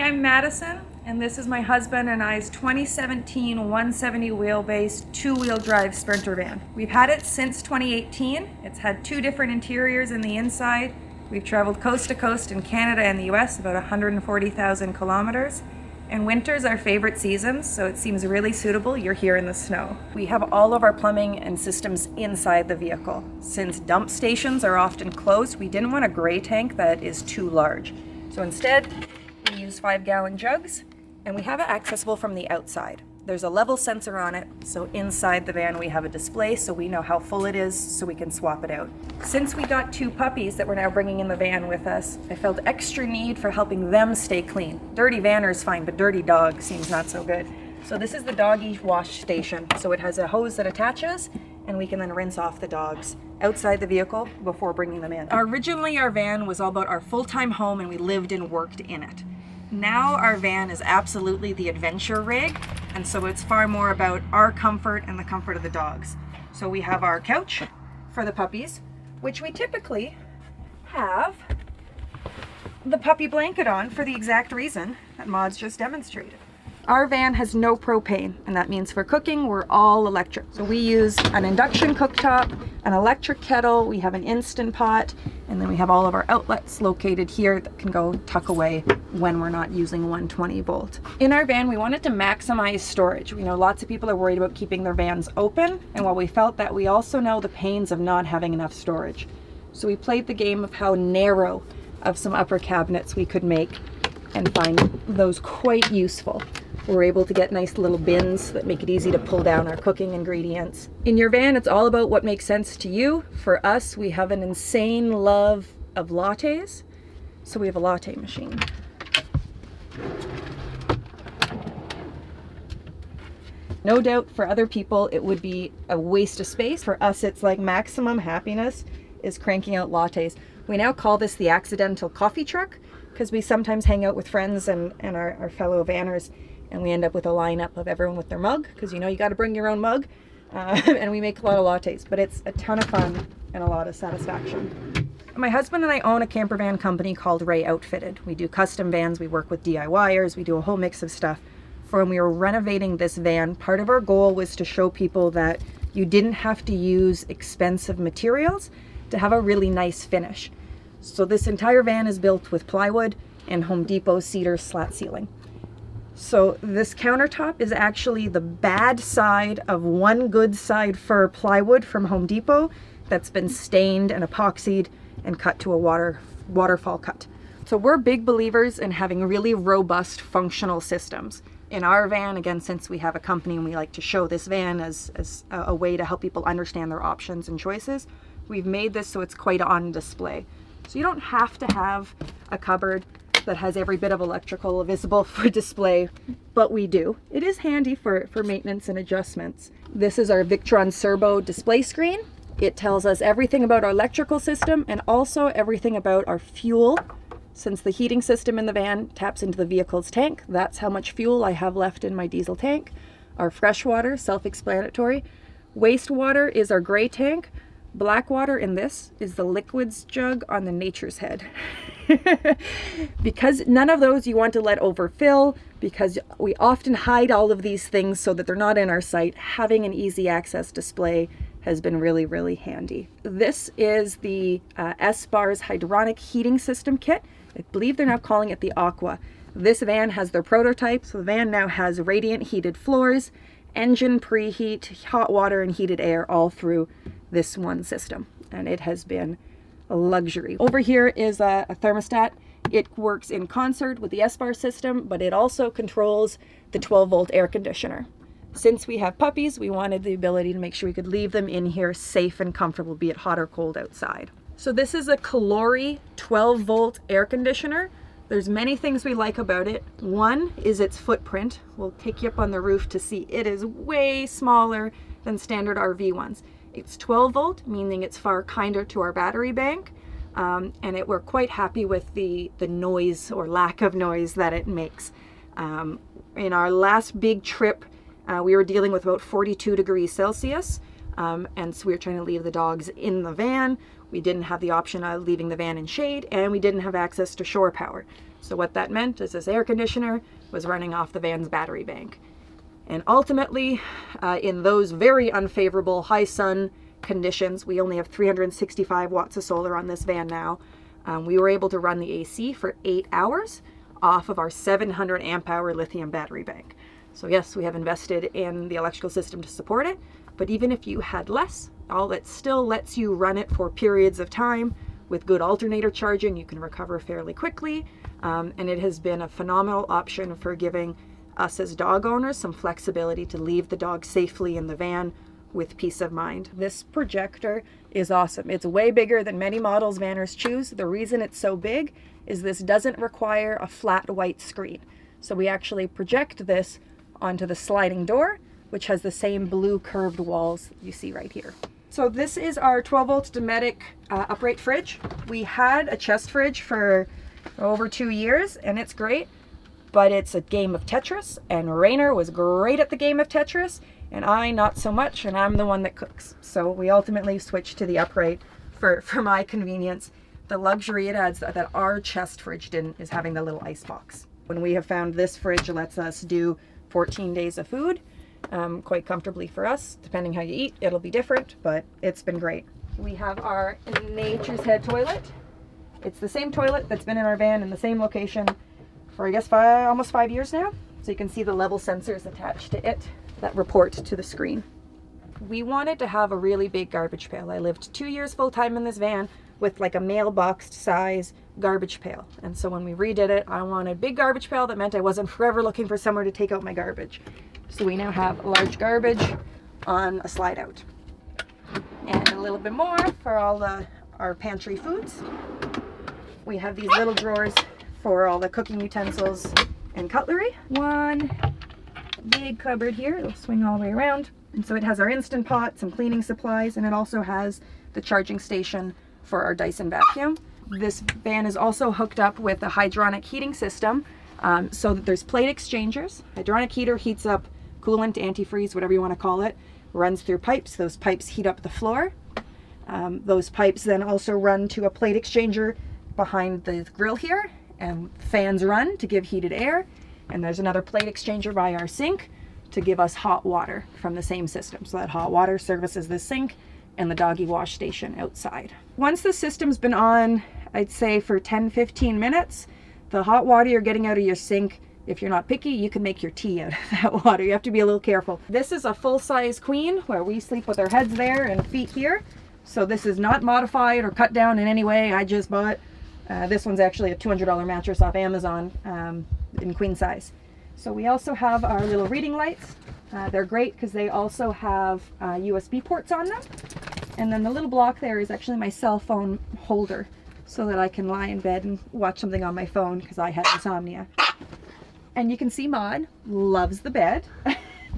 I'm Madison, and this is my husband and I's 2017 170 wheelbase two-wheel drive Sprinter van. We've had it since 2018. It's had two different interiors in the inside. We've traveled coast to coast in Canada and the US, about 140,000 kilometers. And winter's our favorite season, so it seems really suitable. You're here in the snow. We have all of our plumbing and systems inside the vehicle. Since dump stations are often closed, we didn't want a gray tank that is too large. So instead, we use 5-gallon jugs, and we have it accessible from the outside. There's a level sensor on it, so inside the van we have a display so we know how full it is so we can swap it out. Since we got two puppies that we're now bringing in the van with us, I felt extra need for helping them stay clean. Dirty vanner is fine, but dirty dog seems not so good. So this is the doggy wash station. So it has a hose that attaches, and we can then rinse off the dogs outside the vehicle before bringing them in. Originally our van was all about our full-time home, and we lived and worked in it. Now our van is absolutely the adventure rig, and so it's far more about our comfort and the comfort of the dogs. So we have our couch for the puppies, which we typically have the puppy blanket on for the exact reason that Maud's just demonstrated. Our van has no propane, and that means for cooking, we're all electric. So we use an induction cooktop, an electric kettle, we have an Instant Pot, and then we have all of our outlets located here that can go tuck away when we're not using 120 volt. In our van, we wanted to maximize storage. We know lots of people are worried about keeping their vans open, and while we felt that, we also know the pains of not having enough storage. So we played the game of how narrow of some upper cabinets we could make and find those quite useful. We're able to get nice little bins that make it easy to pull down our cooking ingredients. In your van, it's all about what makes sense to you. For us, we have an insane love of lattes, so we have a latte machine. No doubt for other people, it would be a waste of space. For us, it's like maximum happiness is cranking out lattes. We now call this the accidental coffee truck because we sometimes hang out with friends and our fellow vanners, and we end up with a lineup of everyone with their mug, because you know you got to bring your own mug, and we make a lot of lattes, but it's a ton of fun and a lot of satisfaction. My husband and I own a camper van company called Ray Outfitted. We do custom vans, we work with DIYers, we do a whole mix of stuff. For when we were renovating this van, part of our goal was to show people that you didn't have to use expensive materials to have a really nice finish. So this entire van is built with plywood and Home Depot cedar slat ceiling. So this countertop is actually the bad side of one good side fir plywood from Home Depot that's been stained and epoxied and cut to a waterfall cut. So we're big believers in having really robust functional systems. In our van, again, since we have a company and we like to show this van as a way to help people understand their options and choices, we've made this so it's quite on display. So you don't have to have a cupboard that has every bit of electrical visible for display, but we do. It is handy for maintenance and adjustments. This is our Victron Serbo display screen. It tells us everything about our electrical system and also everything about our fuel. Since the heating system in the van taps into the vehicle's tank, that's how much fuel I have left in my diesel tank. Our fresh water, self-explanatory. Wastewater is our gray tank. Black water in this is the liquids jug on the Nature's Head. Because none of those you want to let overfill, because we often hide all of these things so that they're not in our sight. Having an easy access display has been really, really handy. This is the S-Bars hydronic heating system kit. I believe they're now calling it the Aqua. This van has their prototype, so the van now has radiant heated floors, engine preheat, hot water, and heated air all through this one system, and it has been a luxury. Over here is a thermostat. It works in concert with the S-Bar system, but it also controls the 12-volt air conditioner. Since we have puppies, we wanted the ability to make sure we could leave them in here safe and comfortable, be it hot or cold outside. So this is a Calori 12-volt air conditioner. There's many things we like about it. One is its footprint. We'll take you up on the roof to see it is way smaller than standard RV ones. It's 12 volt, meaning it's far kinder to our battery bank, and we're quite happy with the noise or lack of noise that it makes. In our last big trip, we were dealing with about 42 degrees Celsius, and so we were trying to leave the dogs in the van. We didn't have the option of leaving the van in shade, and we didn't have access to shore power. So what that meant is this air conditioner was running off the van's battery bank. And ultimately, in those very unfavorable high sun conditions, we only have 365 watts of solar on this van now. We were able to run the AC for 8 hours off of our 700 amp hour lithium battery bank. So yes, we have invested in the electrical system to support it, but even if you had less, it still lets you run it for periods of time. With good alternator charging, you can recover fairly quickly, and it has been a phenomenal option for giving us as dog owners some flexibility to leave the dog safely in the van with peace of mind. This projector is awesome. It's way bigger than many models vanners choose. The reason it's so big is this doesn't require a flat white screen. So we actually project this onto the sliding door, which has the same blue curved walls you see right here. So this is our 12-volt Dometic upright fridge. We had a chest fridge for over 2 years, and it's great, but it's a game of Tetris, and Rainer was great at the game of Tetris, and I not so much, and I'm the one that cooks. So we ultimately switched to the upright for my convenience. The luxury it adds that our chest fridge didn't is having the little ice box. When we have found this fridge lets us do 14 days of food, quite comfortably for us. Depending how you eat, it'll be different, but it's been great. We have our Nature's Head toilet. It's the same toilet that's been in our van in the same location for I guess almost 5 years now. So you can see the level sensors attached to it that report to the screen. We wanted to have a really big garbage pail. I lived 2 years full time in this van with like a mailbox size garbage pail. And so when we redid it, I wanted a big garbage pail that meant I wasn't forever looking for somewhere to take out my garbage. So we now have a large garbage on a slide out. And a little bit more for all our pantry foods. We have these little drawers for all the cooking utensils and cutlery. One big cupboard here, it'll swing all the way around. And so it has our Instant Pot, some cleaning supplies, and it also has the charging station for our Dyson vacuum. This van is also hooked up with a hydronic heating system, so that there's plate exchangers. Hydronic heater heats up coolant, antifreeze, whatever you want to call it, runs through pipes. Those pipes heat up the floor. Those pipes then also run to a plate exchanger behind the grill here, and fans run to give heated air. And there's another plate exchanger by our sink to give us hot water from the same system. So that hot water services the sink and the doggy wash station outside. Once the system's been on, I'd say for 10-15 minutes, the hot water you're getting out of your sink, if you're not picky, you can make your tea out of that water. You have to be a little careful. This is a full-size queen where we sleep with our heads there and feet here. So this is not modified or cut down in any way. I just bought, this one's actually a $200 mattress off Amazon in queen size. So we also have our little reading lights. They're great because they also have USB ports on them. And then the little block there is actually my cell phone holder so that I can lie in bed and watch something on my phone because I have insomnia. And you can see Maud loves the bed.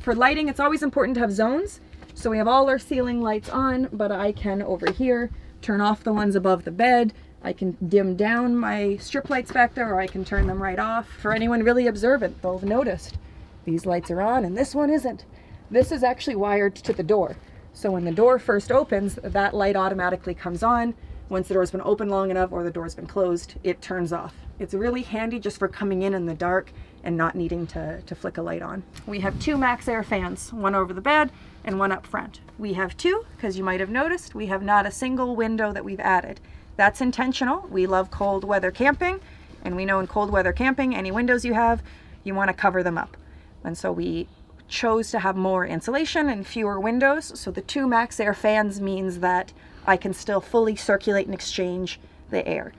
For lighting, it's always important to have zones. So we have all our ceiling lights on, but I can over here turn off the ones above the bed. I can dim down my strip lights back there, or I can turn them right off. For anyone really observant, they'll have noticed these lights are on and this one isn't. This is actually wired to the door. So when the door first opens, that light automatically comes on. Once the door's been open long enough or the door's been closed, it turns off. It's really handy just for coming in the dark and not needing to flick a light on. We have 2 max air fans, one over the bed and one up front. We have 2 because you might have noticed we have not a single window that we've added. That's intentional. We love cold weather camping, and we know in cold weather camping, any windows you have, you want to cover them up. And so we chose to have more insulation and fewer windows. So the 2 max air fans means that I can still fully circulate and exchange the air.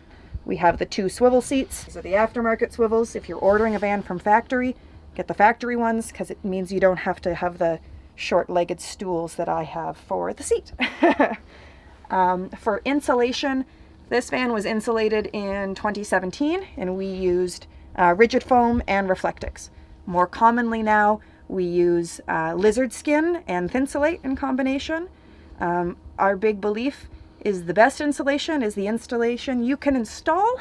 We have the 2 swivel seats. These are the aftermarket swivels. If you're ordering a van from factory, get the factory ones because it means you don't have to have the short-legged stools that I have for the seat. For insulation, this van was insulated in 2017 and we used rigid foam and Reflectix. More commonly now, we use lizard skin and Thinsulate in combination. Our big belief is the best insulation is the installation you can install,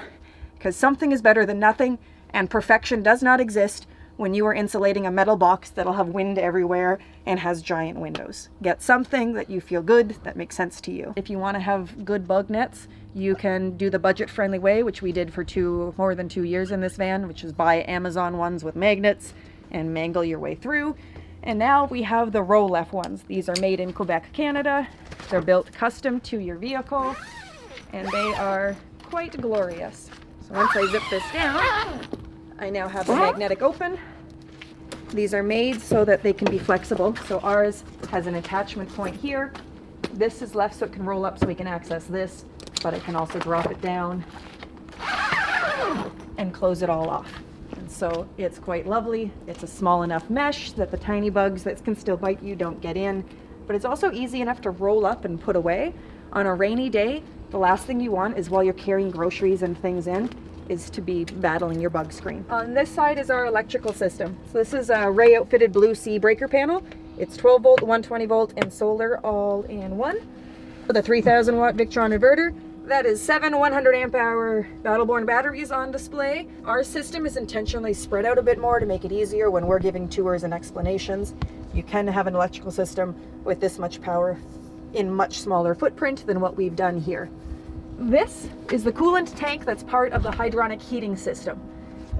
because something is better than nothing and perfection does not exist when you are insulating a metal box that'll have wind everywhere and has giant windows. Get something that you feel good, that makes sense to you. If you want to have good bug nets, you can do the budget-friendly way, which we did for more than 2 years in this van, which is buy Amazon ones with magnets and mangle your way through. And now we have the roll-left ones. These are made in Quebec, Canada. They're built custom to your vehicle, and they are quite glorious. So once I zip this down, I now have the magnetic open. These are made so that they can be flexible. So ours has an attachment point here. This is left so it can roll up so we can access this, but I can also drop it down and close it all off. And so it's quite lovely. It's a small enough mesh that the tiny bugs that can still bite you don't get in, but it's also easy enough to roll up and put away. On a rainy day, the last thing you want is while you're carrying groceries and things in, is to be battling your bug screen. On this side is our electrical system. So this is a Ray outfitted Blue Sea breaker panel. It's 12 volt, 120 volt, and solar all in one. With a 3000 watt Victron inverter. That is 7 100 amp hour Battleborn batteries on display. Our system is intentionally spread out a bit more to make it easier when we're giving tours and explanations. You can have an electrical system with this much power in much smaller footprint than what we've done here. This is the coolant tank that's part of the hydronic heating system.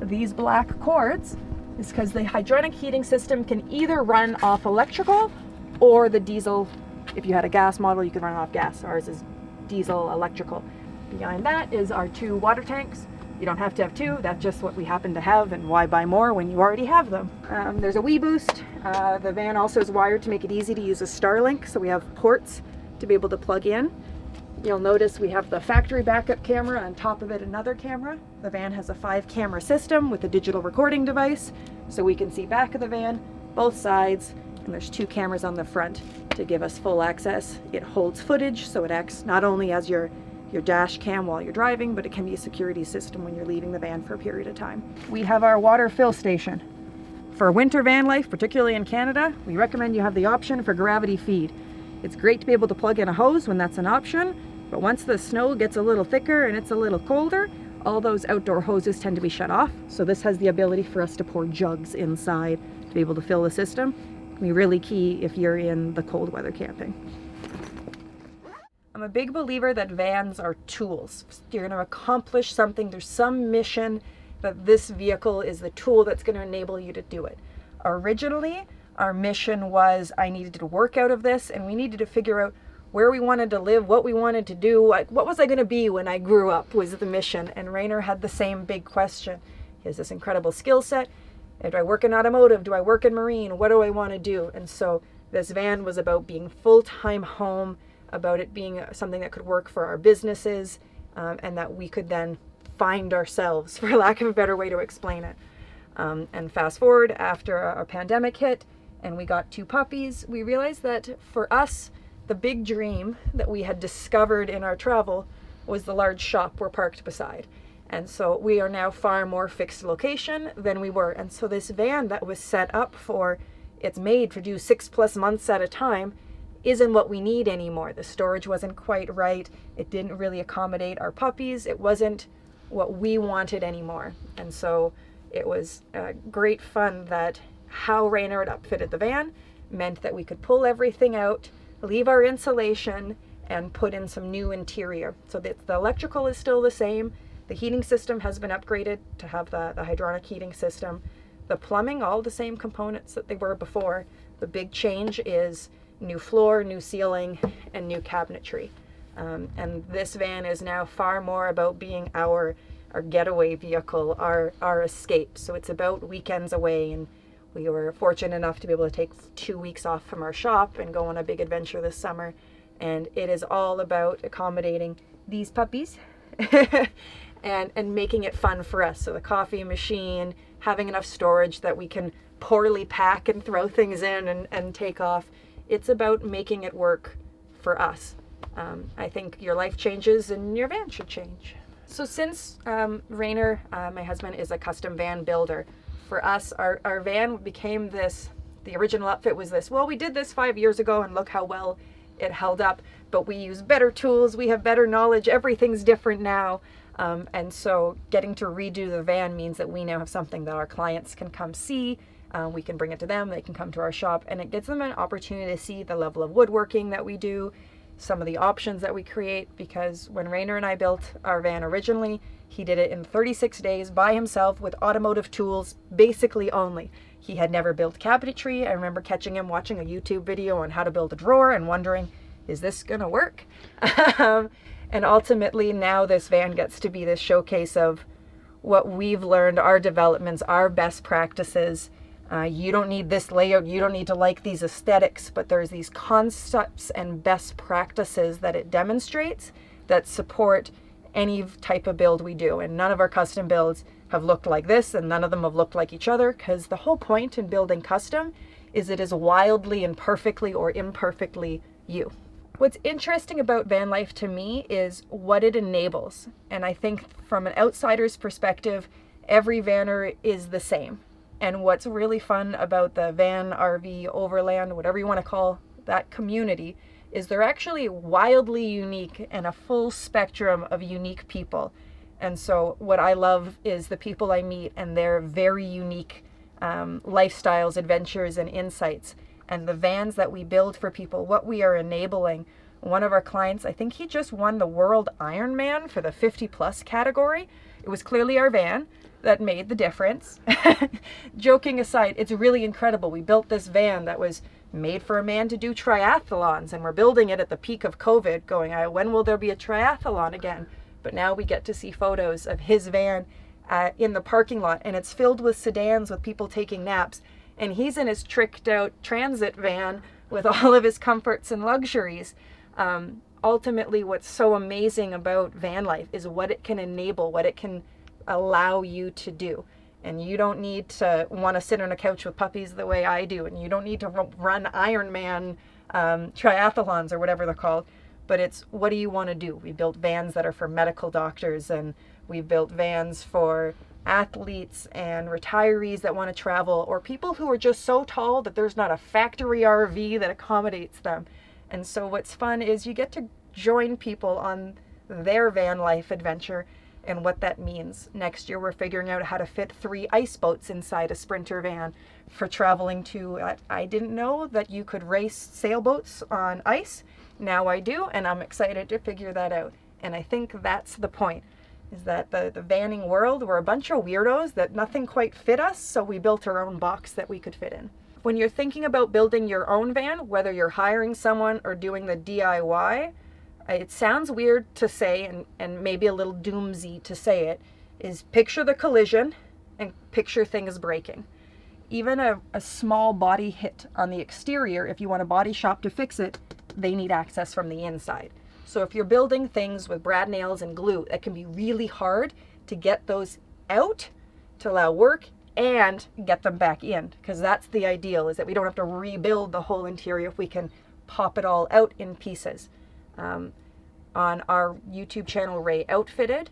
These black cords is because the hydronic heating system can either run off electrical or the diesel. If you had a gas model, you could run off gas. Ours is diesel electrical. Behind that is our 2 water tanks. You don't have to have 2, that's just what we happen to have, and why buy more when you already have them? There's a Wii Boost. The van also is wired to make it easy to use a Starlink, so we have ports to be able to plug in. You'll notice we have the factory backup camera, on top of it another camera. The van has a 5-camera system with a digital recording device, so we can see back of the van, both sides, and there's 2 cameras on the front to give us full access. It holds footage, so it acts not only as your dash cam while you're driving, but it can be a security system when you're leaving the van for a period of time. We have our water fill station. For winter van life, particularly in Canada, we recommend you have the option for gravity feed. It's great to be able to plug in a hose when that's an option, but once the snow gets a little thicker and it's a little colder, all those outdoor hoses tend to be shut off. So this has the ability for us to pour jugs inside to be able to fill the system. It can be really key if you're in the cold weather camping. I'm a big believer that vans are tools. You're going to accomplish something. There's some mission that this vehicle is the tool that's going to enable you to do it. Originally, our mission was I needed to work out of this, and we needed to figure out where we wanted to live, what we wanted to do, what was I going to be when I grew up was the mission. And Rainer had the same big question. He has this incredible skill set. Do I work in automotive? Do I work in marine? What do I want to do? And so this van was about being full-time home, about it being something that could work for our businesses, and that we could then find ourselves, for lack of a better way to explain it. And fast forward, after our pandemic hit and we got 2 puppies, we realized that for us, the big dream that we had discovered in our travel was the large shop we're parked beside. And so we are now far more fixed location than we were. And so this van that was set up for, it's made to do 6+ months at a time, isn't what we need anymore. The storage wasn't quite right. It didn't really accommodate our puppies. It wasn't what we wanted anymore. And so it was great fun that how Rainer had upfitted the van meant that we could pull everything out, leave our insulation, and put in some new interior. So that the electrical is still the same. The heating system has been upgraded to have the hydronic heating system. The plumbing, all the same components that they were before. The big change is new floor, new ceiling, and new cabinetry. And this van is now far more about being our getaway vehicle, our escape. So it's about weekends away, and we were fortunate enough to be able to take 2 weeks off from our shop and go on a big adventure this summer. And it is all about accommodating these puppies and making it fun for us. So the coffee machine, having enough storage that we can poorly pack and throw things in and take off. It's about making it work for us. I think your life changes and your van should change. So since Rainer, my husband, is a custom van builder, for us, our van became this, the original outfit was this, well, we did this 5 years ago and look how well it held up, but we use better tools, we have better knowledge, everything's different now. And so getting to redo the van means that we now have something that our clients can come see. We can bring it to them, they can come to our shop, and it gives them an opportunity to see the level of woodworking that we do, some of the options that we create, because when Rainer and I built our van originally, he did it in 36 days by himself with automotive tools, basically only. He had never built cabinetry. I remember catching him watching a YouTube video on how to build a drawer and wondering, is this gonna work? And ultimately now this van gets to be this showcase of what we've learned, our developments, our best practices. You don't need this layout, you don't need to like these aesthetics, but there's these concepts and best practices that it demonstrates that support any type of build we do. And none of our custom builds have looked like this, and none of them have looked like each other, because the whole point in building custom is it is wildly and perfectly or imperfectly you. What's interesting about Vanlife to me is what it enables. And I think from an outsider's perspective, every vanner is the same. And what's really fun about the van, RV, overland, whatever you want to call that community, is they're actually wildly unique and a full spectrum of unique people. And so what I love is the people I meet and their very unique lifestyles, adventures, and insights. And the vans that we build for people, what we are enabling. One of our clients, I think he just won the World Ironman for the 50 plus category. It was clearly our van that made the difference. Joking aside, it's really incredible. We built this van that was made for a man to do triathlons, and we're building it at the peak of COVID, going, when will there be a triathlon again? But now we get to see photos of his van in the parking lot, and it's filled with sedans with people taking naps. And he's in his tricked out transit van with all of his comforts and luxuries. Ultimately, what's so amazing about van life is what it can enable, what it can allow you to do. And you don't need to want to sit on a couch with puppies the way I do, and you don't need to run Ironman triathlons or whatever they're called, but it's what do you want to do? We built vans that are for medical doctors, and we built vans for athletes and retirees that want to travel, or people who are just so tall that there's not a factory RV that accommodates them. And so what's fun is you get to join people on their van life adventure and what that means. Next year, we're figuring out how to fit 3 ice boats inside a Sprinter van for traveling to, I didn't know that you could race sailboats on ice. Now I do, and I'm excited to figure that out. And I think that's the point, is that the vanning world, we're a bunch of weirdos that nothing quite fit us, so we built our own box that we could fit in. When you're thinking about building your own van, whether you're hiring someone or doing the DIY, it sounds weird to say, and maybe a little doomsy to say it, is picture the collision and picture things breaking. Even a small body hit on the exterior, if you want a body shop to fix it, they need access from the inside. So if you're building things with brad nails and glue, it can be really hard to get those out to allow work and get them back in, because that's the ideal, is that we don't have to rebuild the whole interior if we can pop it all out in pieces. On our YouTube channel, Ray Outfitted,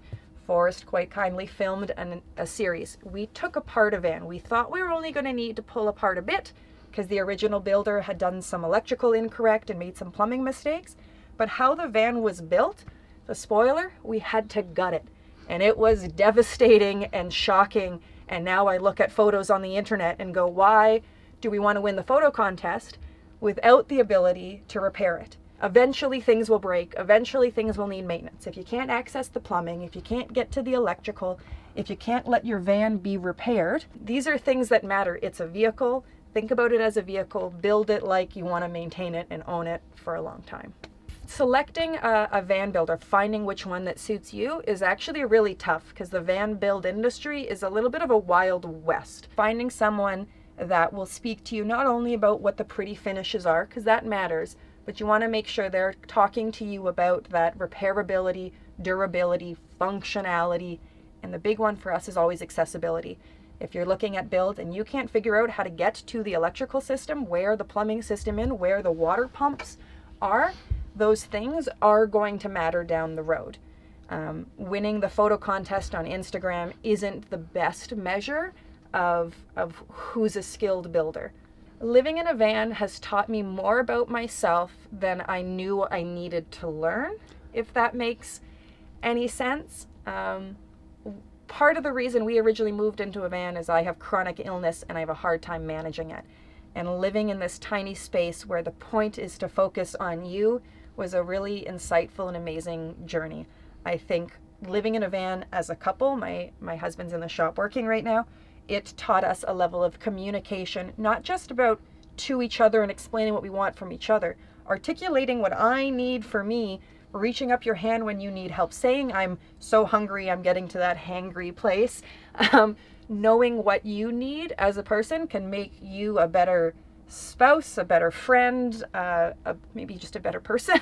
Forrest quite kindly filmed a series. We took apart a van. We thought we were only going to need to pull apart a bit because the original builder had done some electrical incorrect and made some plumbing mistakes. But how the van was built, the spoiler, we had to gut it. And it was devastating and shocking. And now I look at photos on the internet and go, why do we want to win the photo contest without the ability to repair it? Eventually things will break. Eventually things will need maintenance. If you can't access the plumbing, if you can't get to the electrical, if you can't let your van be repaired, these are things that matter. It's a vehicle. Think about it as a vehicle. Build it like you want to maintain it and own it for a long time. Selecting a van builder, finding which one that suits you, is actually really tough because the van build industry is a little bit of a wild west. Finding someone that will speak to you not only about what the pretty finishes are, because that matters, but you want to make sure they're talking to you about that repairability, durability, functionality, and the big one for us is always accessibility. If you're looking at build and you can't figure out how to get to the electrical system, where the plumbing system is, where the water pumps are, those things are going to matter down the road. Winning the photo contest on Instagram isn't the best measure of who's a skilled builder. Living in a van has taught me more about myself than I knew I needed to learn, if that makes any sense. Part of the reason we originally moved into a van is I have chronic illness and I have a hard time managing it. And living in this tiny space where the point is to focus on you was a really insightful and amazing journey. I think living in a van as a couple, my husband's in the shop working right now, it taught us a level of communication, not just about to each other and explaining what we want from each other, articulating what I need for me, reaching up your hand when you need help, saying I'm so hungry, I'm getting to that hangry place. Knowing what you need as a person can make you a better spouse, a better friend, maybe just a better person.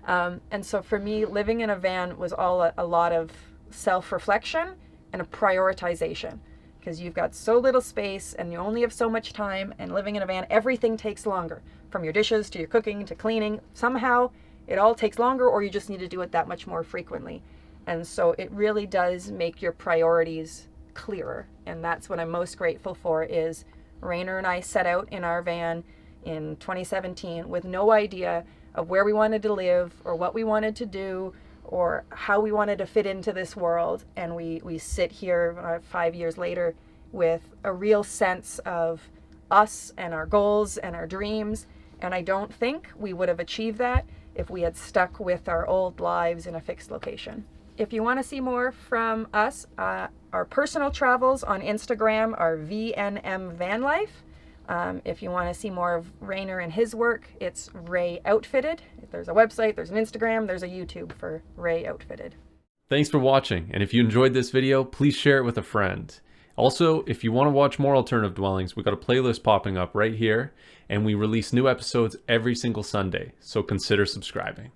And so for me, living in a van was all a lot of self-reflection and a prioritization, because you've got so little space and you only have so much time, and living in a van, everything takes longer, from your dishes to your cooking to cleaning. Somehow it all takes longer, or you just need to do it that much more frequently. And so it really does make your priorities clearer. And that's what I'm most grateful for, is Rainer and I set out in our van in 2017 with no idea of where we wanted to live or what we wanted to do or how we wanted to fit into this world. And we sit here 5 years later with a real sense of us and our goals and our dreams. And I don't think we would have achieved that if we had stuck with our old lives in a fixed location. If you want to see more from us, our personal travels on Instagram are VNM Vanlife. If you want to see more of Rainer and his work, it's Ray Outfitted. There's a website, there's an Instagram, there's a YouTube for Ray Outfitted. Thanks for watching, and if you enjoyed this video, please share it with a friend. Also, if you want to watch more alternative dwellings, we've got a playlist popping up right here, and we release new episodes every single Sunday, so consider subscribing.